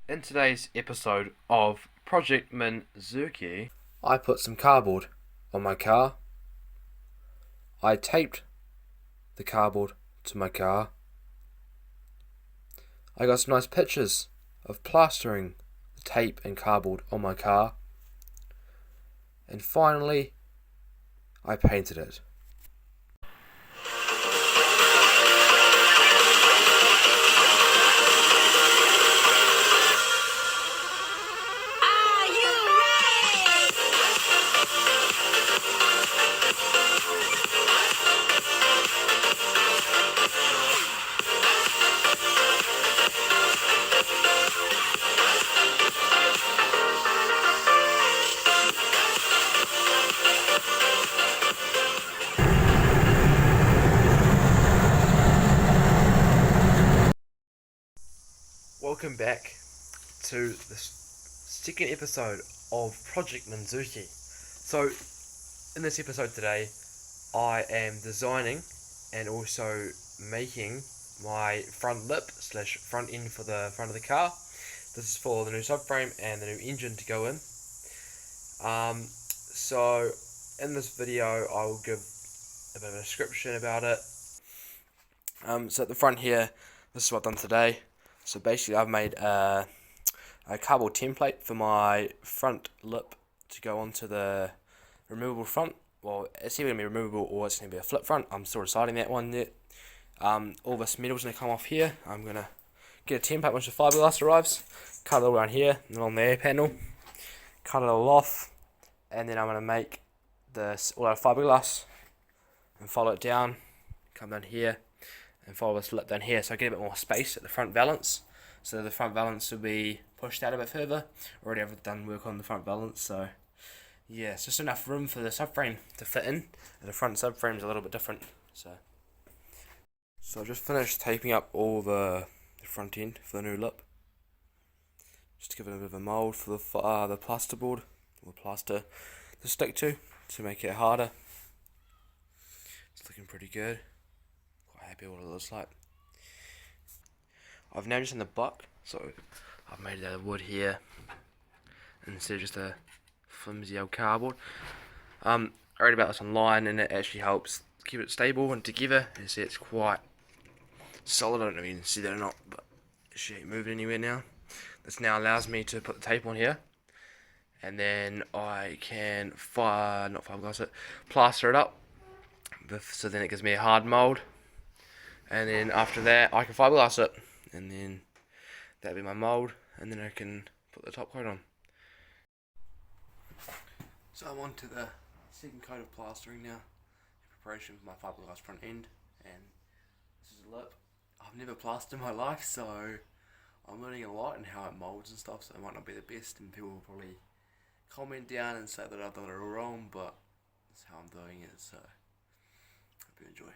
In today's episode of Project MINZUKI, I put some cardboard on my car. I taped the cardboard to my car. I got some nice pictures of plastering the tape and cardboard on my car. And finally, I painted it. welcome back to the second episode of Project MINZUKI. So, in this episode today, I am designing and also making my front lip / front end for the front of the car. This is for the new subframe and the new engine to go in. So in this video I will give a bit of a description about it. So at the front here, this is what I've done today. So basically I've made a cardboard template for my front lip to go onto the removable front. Well, it's either going to be removable or it's going to be a flip front. I'm still deciding that one yet. All this metal's going to come off here. I'm going to get a template once the fiberglass arrives, cut it all around here and on the air panel, cut it all off, and then I'm going to make this all out of fiberglass and follow it down, come down here and follow this lip down here, so I get a bit more space at the front valance. So the front valance will be pushed out a bit further. Already I've done work on the front valance, so yeah, it's just enough room for the subframe to fit in, and the front subframe's a little bit different. So I've just finished taping up all the front end for the new lip. Just to give it a bit of a mould for the plasterboard or plaster to stick to make it harder. It's looking pretty good. Quite happy with what it looks like. I've now just in the buck, so I've made it out of wood here instead of just a flimsy old cardboard. I read about this online and it actually helps keep it stable and together. You see it's quite solid. I don't know if you can see that or not, but she ain't moving anywhere now. This now allows me to put the tape on here, and then I can plaster it up, so then it gives me a hard mould, and then after that I can fiberglass it, and then that'll be my mould, and then I can put the top coat on. So I'm on to the second coat of plastering now, in preparation for my fiberglass front end, and this is a lip. I've never plastered in my life, so I'm learning a lot and how it moulds and stuff, so it might not be the best, and people will probably comment down and say that I've done it all wrong, but that's how I'm doing it, so hope you enjoy.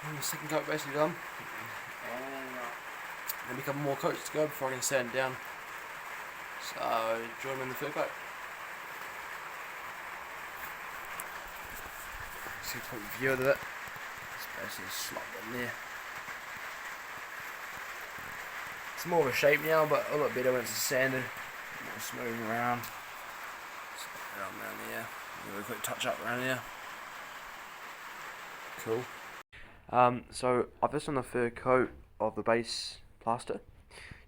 And the second coat basically done. And maybe a couple more coats to go before I can sand down. So join me in the third coat. See a quick view of it. It's basically a slot in there. It's more of a shape now, but a lot better when it's sanded. More smooth around. So around there. Give it a quick touch up around here. Cool. So I've just done the third coat of the base plaster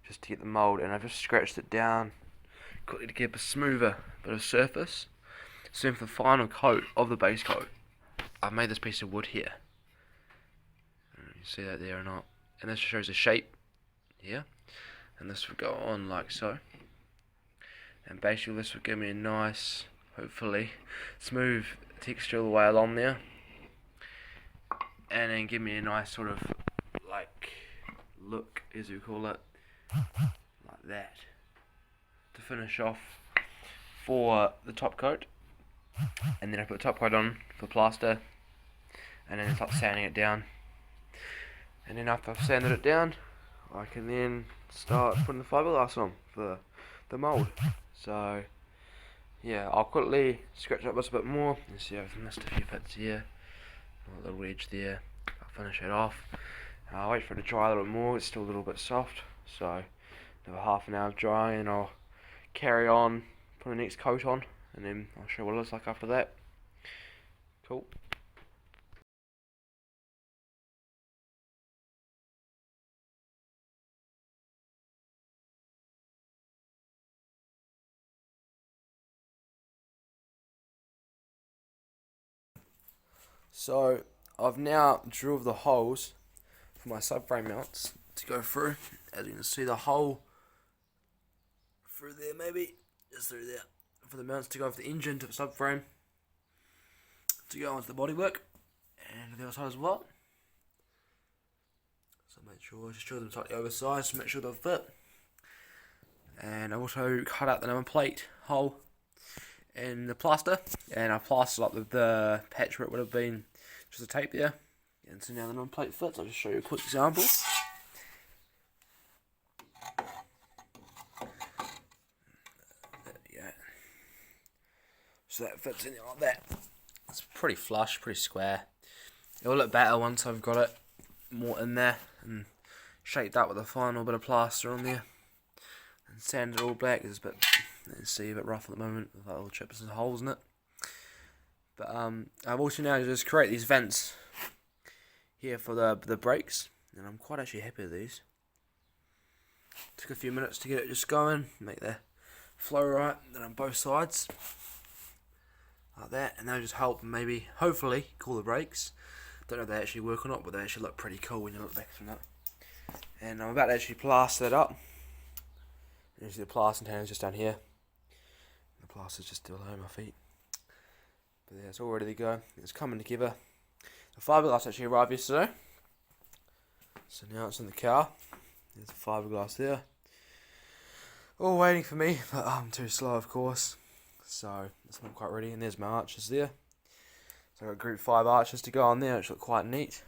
just to get the mould, and I've just scratched it down quickly to give a smoother bit of surface. So then for the final coat of the base coat, I've made this piece of wood here. I don't know if you can see that there or not. And this shows the shape here. And this will go on like so. And basically this will give me a nice, hopefully, smooth texture all the way along there. And then give me a nice sort of, like, look, as you call it. Like that. To finish off for the top coat. And then I put the top coat on for plaster. And then start sanding it down. And then after I've sanded it down, I can then start putting the fiberglass on for the mould. So yeah, I'll quickly scratch up this a bit more. You see I've missed a few bits here. A little edge there. I'll finish it off. I'll wait for it to dry a little bit more. It's still a little bit soft. So another half an hour of drying, and I'll carry on, put the next coat on, and then I'll show what it looks like after that. Cool. So I've now drilled the holes for my subframe mounts to go through. As you can see, the hole through there, maybe just through there, for the mounts to go off the engine to the subframe to go onto the bodywork, and the other side as well. So make sure, just drill them slightly oversized to make sure they'll fit. And I also cut out the number plate hole in the plaster, and I plastered up the patch where it would have been just a tape there. And so now the number plate fits. I'll just show you a quick example. There we go. So that fits in there like that. It's pretty flush, pretty square. It'll look better once I've got it more in there and shaped up with a final bit of plaster on there and sand it all black. It's a bit, you can see, a bit rough at the moment with little chips and holes in it. But I've also now just create these vents here for the brakes, and I'm quite actually happy with these. Took a few minutes to get it just going, make the flow right, then on both sides like that, and they'll just help maybe, hopefully, cool the brakes. Don't know if they actually work or not, but they actually look pretty cool when you look back from that. And I'm about to actually plaster that up. You see the plaster is just down here. The plaster's just still below my feet. But yeah, it's all ready to go. It's coming together. The fiberglass actually arrived yesterday. So now it's in the car. There's the fiberglass there. All waiting for me, but I'm too slow, of course. So it's not quite ready. And there's my arches there. So I've got group 5 arches to go on there, which look quite neat.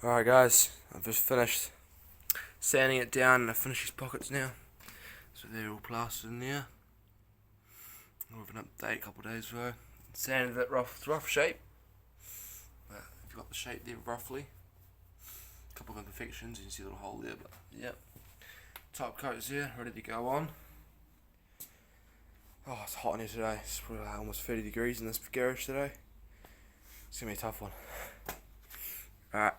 Alright guys, I've just finished sanding it down, and I finished these pockets now. So they're all plastered in there. More of an update a couple of days ago. Sanded it rough shape. But you've got the shape there roughly. A couple of imperfections, you can see a little hole there, but yep. Top coat's here, ready to go on. Oh, it's hot in here today. It's probably like almost 30 degrees in this garage today. It's gonna be a tough one. Alright.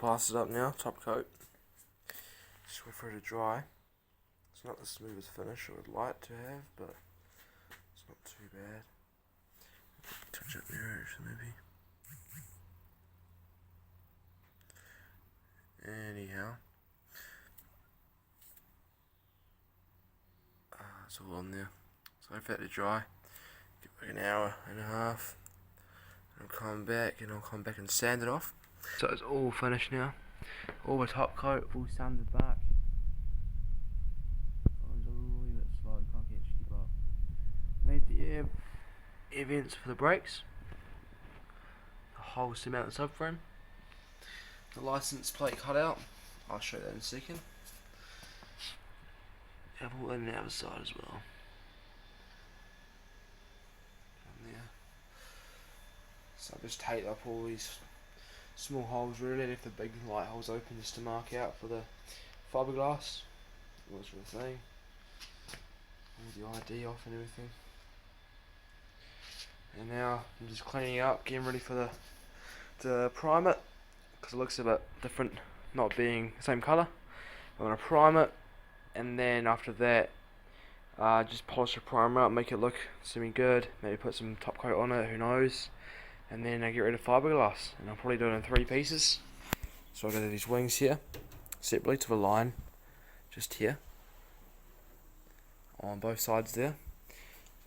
plastered up now, top coat. Just wait for it to dry. It's not the smoothest finish I would like to have, but it's not too bad. Touch up there actually, maybe. Anyhow. It's all on there. So wait for that to dry. Give it an hour and a half. And I'll come back and sand it off. So it's all finished now. All the top coat, all sanded back. It's a little bit slow, can't get keep up. Made the air vents for the brakes. The whole cement subframe. The license plate cut out. I'll show you that in a second. Have all that on the other side as well. Down there. So I just taped up all these small holes really, left the big light holes open just to mark out for the fiberglass. All that sort of thing. All the ID off and everything. And now I'm just cleaning up, getting ready for the prime it, because it looks a bit different, not being the same colour. I'm going to prime it, and then after that, just polish the primer up, make it look semi-good, maybe put some top coat on it, who knows. And then I get rid of fiberglass, and I'll probably do it in 3 pieces. So I've got these wings here, separately to the line, just here, on both sides there.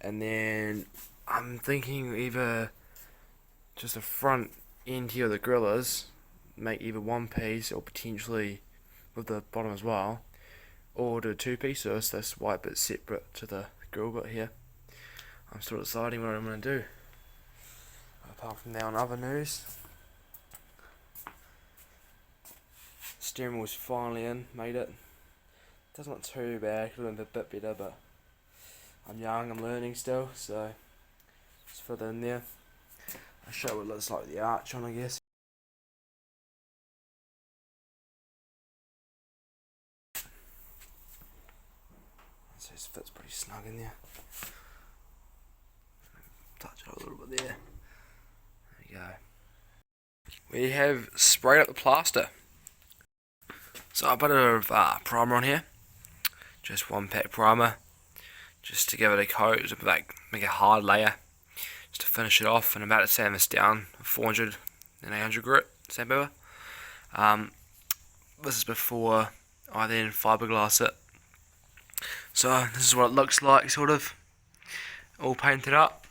And then I'm thinking either just the front end here of the grillers, make either 1 piece or potentially with the bottom as well, or do a 2-piece, so it's this white bit separate to the grill bit here. I'm still deciding what I'm going to do. Apart from that, on other news, steering wheel's finally in, made it. Doesn't look too bad, could have been a bit better, but I'm young, I'm learning still, so just put that in there. I'll show you what it looks like with the arch on, I guess. So it fits pretty snug in there. Touch it a little bit there. There we go. We have sprayed up the plaster. So I put a bit of primer on here. Just 1 pack primer. Just to give it a coat, just like make a hard layer. Just to finish it off, and I'm about to sand this down 400 and 800 grit sandpaper. This is before I then fiberglass it. So this is what it looks like, sort of, all painted up.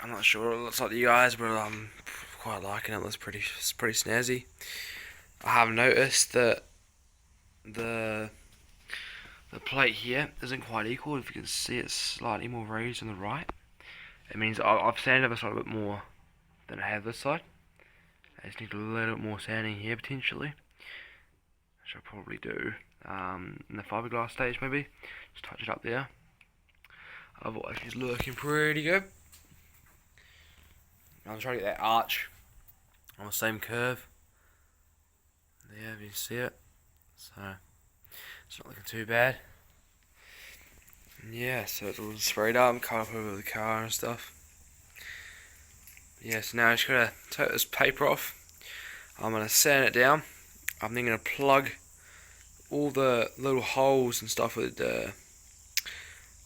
I'm not sure what it looks like to you guys, but I'm quite liking it. It's pretty snazzy. I have noticed that the plate here isn't quite equal. If you can see, it's slightly more raised on the right. It means I've sanded this side a bit more than I have this side. I just need a little bit more sanding here potentially, which I'll probably do in the fiberglass stage maybe. Just touch it up there. Otherwise it's looking pretty good. I'm trying to get that arch on the same curve. There, if you can see it. So it's not looking too bad. And yeah, so it's all sprayed up and cut up over the car and stuff. Yeah, so now I just gotta take this paper off. I'm gonna sand it down. I'm then gonna plug all the little holes and stuff with the,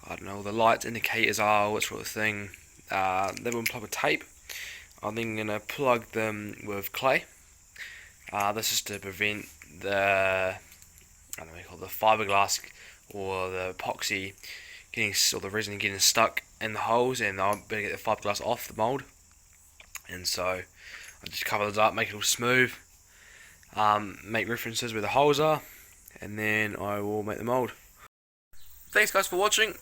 I don't know, the lights indicators are, what sort of thing. Then we'll plug with tape. I'm then gonna plug them with clay. This is to prevent the, I don't know what you call it, the fiberglass or the epoxy getting, or the resin getting stuck in the holes, and I'm gonna get the fiberglass off the mold. And so I just cover this up, make it all smooth, make references where the holes are, and then I will make the mold. Thanks guys for watching.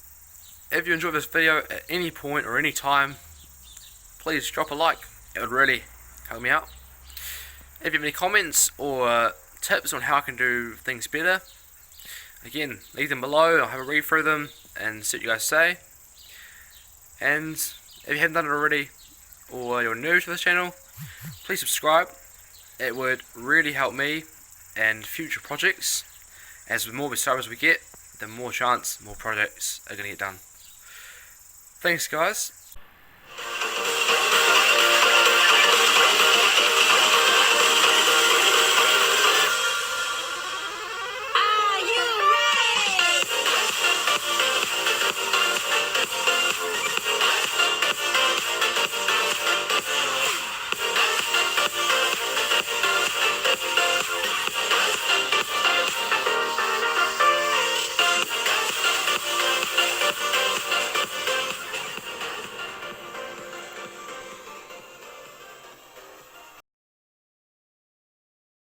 If you enjoyed this video at any point or any time, please drop a like. It would really help me out. If you have any comments or tips on how I can do things better, again, leave them below. I'll have a read through them and see what you guys say. And if you haven't done it already, or you're new to this channel, please subscribe. It would really help me and future projects. As the more subscribers we get, the more chance more projects are going to get done. Thanks guys.